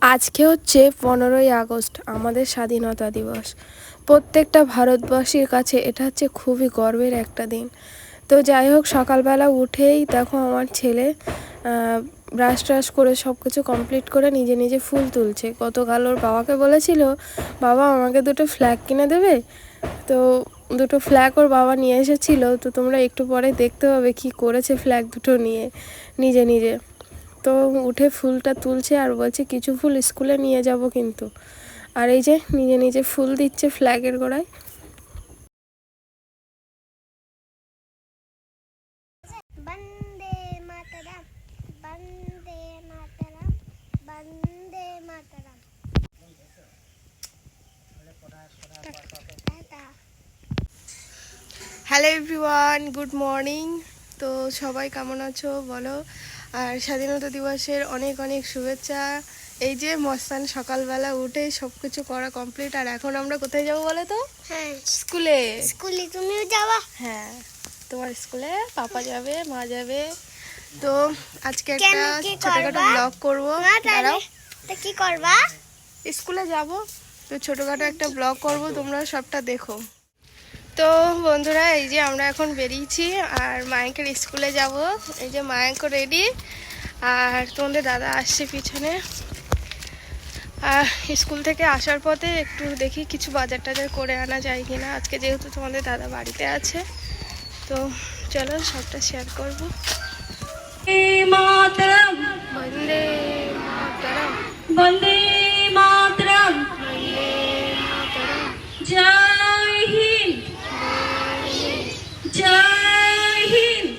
আজকে হচ্ছে 15ই আগস্ট, আমাদের স্বাধীনতা দিবস। প্রত্যেকটা ভারতবাসীর কাছে এটা হচ্ছে খুবই গর্বের একটা দিন। তো যাই হোক, সকালবেলা উঠেই দেখো আমার ছেলে ব্রাশ ট্রাশ করে সব কিছু কমপ্লিট করে নিজে নিজে ফুল তুলছে। গতকাল ওর বাবাকে বলেছিল, বাবা আমাকে দুটো ফ্ল্যাগ কিনে দেবে। তো দুটো ফ্ল্যাগ ওর বাবা নিয়ে এসেছিলো। তো তোমরা একটু পরে দেখতে পাবে কি করেছে ফ্ল্যাগ দুটো নিয়ে নিজে নিজে। তো উঠে ফুলটা তুলছে আর বলছে কিছু ফুল স্কুলে নিয়ে যাব কিন্তু। আর এই যে নিজে নিজে ফুল দিচ্ছে ফ্ল্যাগের গোড়ায়। Vande Mataram, Vande Mataram, Vande Mataram. Hello everyone, good morning. তো সবাই কেমন আছো বলো? আর স্বাধীনতা দিবসের অনেক অনেক শুভেচ্ছা। এই যে মস্তান সকালবেলা উঠে সব কিছু করা কমপ্লিট। আর এখন আমরা কোথায় যাবো বলো তো? হ্যাঁ, স্কুলে। স্কুলে তুমিও যাবা? হ্যাঁ, তোমার স্কুলে পাপা যাবে, মা যাবে। তো আজকে একটা ছোটখাটো ব্লগ করবো। দাঁড়াও, তা কি করবা? স্কুলে যাব, তো ছোটখাটো একটা ব্লগ করব, তোমরা সবটা দেখো। তো বন্ধুরা, এই যে আমরা এখন বেরিয়েছি আর মায়াঙ্কের স্কুলে যাব। এই যে মায়াঙ্ক রেডি, আর তোমাদের দাদা আসছে পিছনে। আর স্কুল থেকে আসার পথে একটু দেখি কিছু বাজার টাজার করে আনা যায় কিনা, আজকে যেহেতু তোমাদের দাদা বাড়িতে আছে। তো চলো সবটা শেয়ার করবো। মাতরম, বন্দে মাতরম, বন্দে মাতরম, বন্দে মাতরম, জয় হিন্দ, জয় হিন্দ।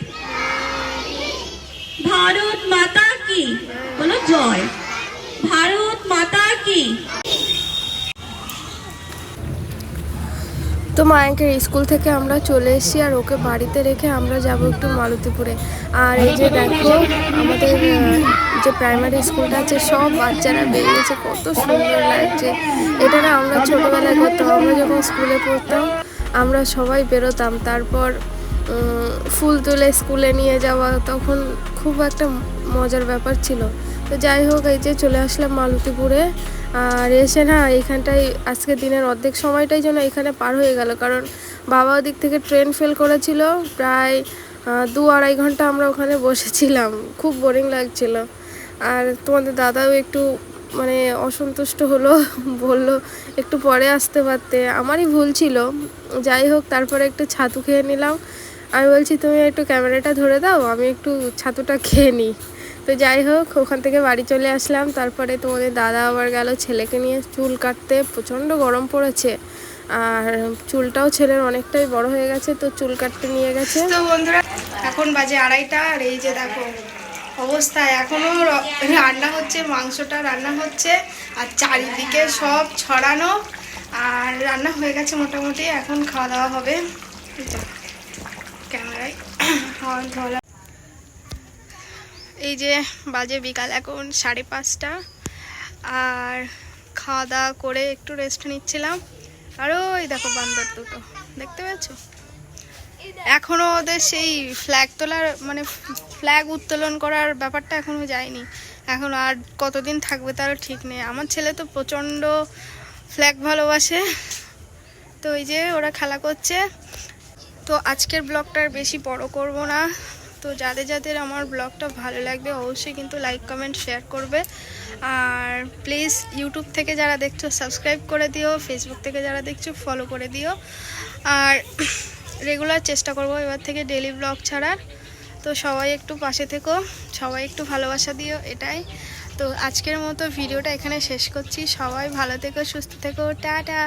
ভারত মাতা কি, বলো জয়। ভারত মাতা কি। তো মায়াঙ্কের স্কুল থেকে আমরা চলে এসেছি আর ওকে বাড়িতে রেখে আমরা যাব একটু মালতীপুরে। আর এই যে দেখো আমাদের যে প্রাইমারি স্কুলটা আছে, সব বাচ্চারা বেরিয়েছে, কত সুন্দর লাগছে। এটা না আমরা ছোটোবেলায় করতাম, আমরা যখন স্কুলে পড়তাম আমরা সবাই বেরোতাম, তারপর ফুল তুলে স্কুলে নিয়ে যাওয়া, তখন খুব একটা মজার ব্যাপার ছিল। তো যাই হোক, এই যে চলে আসলাম মালতীপুরে। আর এসে না এখানটায় আজকে দিনের অর্ধেক সময়টাই যেন এখানে পার হয়ে গেল, কারণ বাবা ওদিক থেকে ট্রেন ফেল করেছিল। প্রায় 2-2.5 ঘন্টা আমরা ওখানে বসেছিলাম, খুব বোরিং লাগছিল। আর তোমাদের দাদাও একটু মানে অসন্তুষ্ট হলো, বলল একটু পরে আসতে পারতে, আমারই ভুল ছিল। যাই হোক, তারপরে একটু ছাতু খেয়ে নিলাম। আমি বলছি তুমি একটু ক্যামেরাটা ধরে দাও, আমি একটু ছাতুটা খেয়ে নিই। তো যাই হোক, ওখান থেকে বাড়ি চলে আসলাম। তারপরে তোমাদের দাদা আবার গেল ছেলেকে নিয়ে চুল কাটতে, প্রচণ্ড গরম পড়েছে। আর চুলটাও ছেলের অনেকটাই বড় হয়ে গেছে, তো চুল কাটতে নিয়ে গেছে। তো বন্ধুরা, এখন বাজে 2:30, আর এই যে দেখো অবস্থা, এখনো রান্না হচ্ছে, মাংসটা রান্না হচ্ছে আর চারিদিকে সব ছড়ানো। আর রান্না হয়ে গেছে মোটামুটি, এখন খাওয়া দাওয়া হবে। ক্যামেরায় হাওয়া ধরা। এই যে বাজে বিকাল এখন 5:30, আর খাওয়া দাওয়া করে একটু রেস্ট নিচ্ছিলাম। আর ওই দেখো বান্দর দুটো, দেখতে পেয়েছ? এখনও ওদের সেই ফ্ল্যাগ তোলার মানে ফ্ল্যাগ উত্তোলন করার ব্যাপারটা এখনও যায়নি। এখন আর কতদিন থাকবে তারও ঠিক নেই। আমার ছেলে তো প্রচণ্ড ফ্ল্যাগ ভালোবাসে। তো এই যে ওরা খেলা করছে। তো আজকের ব্লগটার বেশি বড় করব না। তো যাদের যাদের আমার ব্লগটা ভালো লাগবে অবশ্যই কিন্তু লাইক কমেন্ট শেয়ার করবে। আর প্লিজ ইউটিউব থেকে যারা দেখছো সাবস্ক্রাইব করে দিও, ফেসবুক থেকে যারা দেখছো ফলো করে দিও। আর রেগুলার চেষ্টা করব এবার থেকে ডেলি ব্লগ ছাড়ার। তো সবাই একটু পাশে থেকো, সবাই একটু ভালোবাসা দিও, এটাই। তো আজকের মতো ভিডিওটা এখানে শেষ করছি। সবাই ভালো থেকো, সুস্থ থেকো, টাটা।